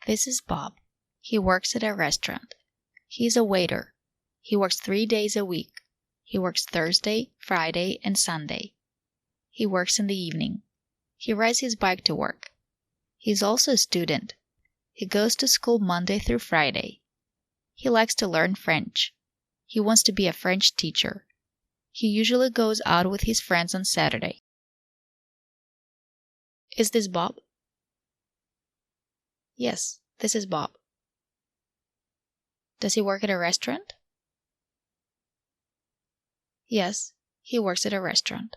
This is Bob. He works at a restaurant. He's a waiter. He works 3 days a week. He works Thursday, Friday, and Sunday. He works in the evening. He rides his bike to work. He's also a student. He goes to school Monday through Friday. He likes to learn French. He wants to be a French teacher. He usually goes out with his friends on Saturday. Is this Bob? Yes, this is Bob. Does he work at a restaurant? Yes, he works at a restaurant.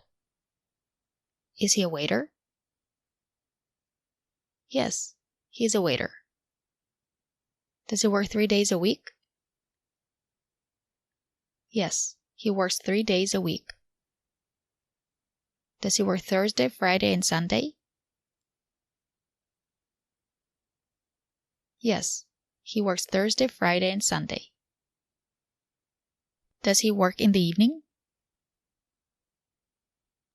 Is he a waiter? Yes, he's a waiter. Does he work 3 days a week? Yes, he works 3 days a week. Does he work Thursday, Friday, and Sunday? Yes, he works Thursday, Friday, and Sunday. Does he work in the evening?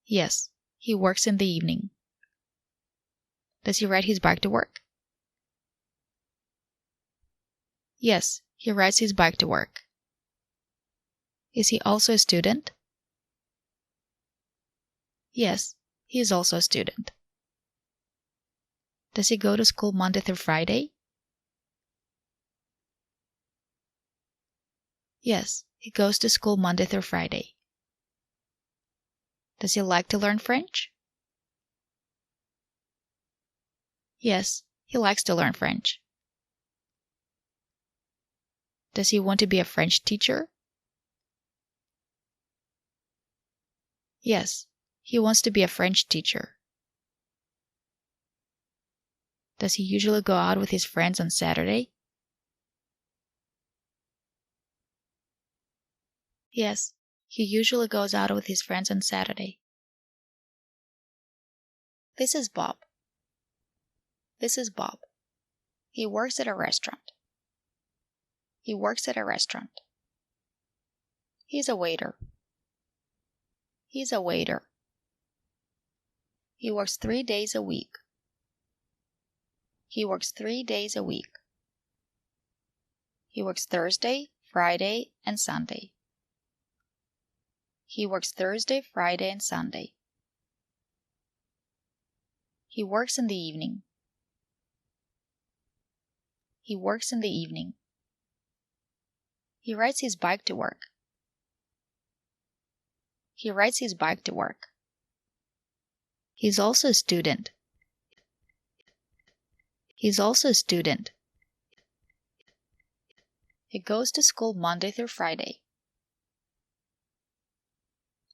Yes, he works in the evening. Does he ride his bike to work? Yes, he rides his bike to work. Is he also a student? Yes, he is also a student. Does he go to school Monday through Friday? Yes, he goes to school Monday through Friday. Does he like to learn French? Yes, he likes to learn French. Does he want to be a French teacher? Yes, he wants to be a French teacher. Does he usually go out with his friends on Saturday? Yes, he usually goes out with his friends on Saturday. This is Bob. This is Bob. He works at a restaurant. He works at a restaurant. He's a waiter. He's a waiter. He works 3 days a week. He works 3 days a week. He works Thursday, Friday, and Sunday. He works Thursday, Friday, and Sunday. He works in the evening. He works in the evening. He rides his bike to work. He rides his bike to work. He's also a student. He's also a student. He goes to school Monday through Friday.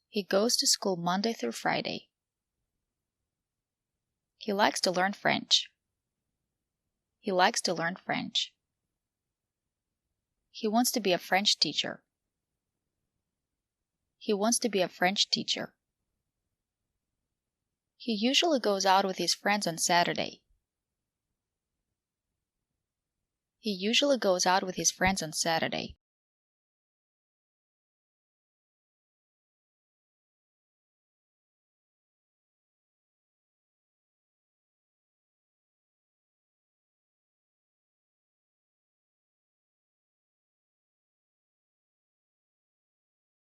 He goes to school Monday through Friday. He likes to learn French. He likes to learn French. He wants to be a French teacher. He wants to be a French teacher. He usually goes out with his friends on Saturday. He usually goes out with his friends on Saturday.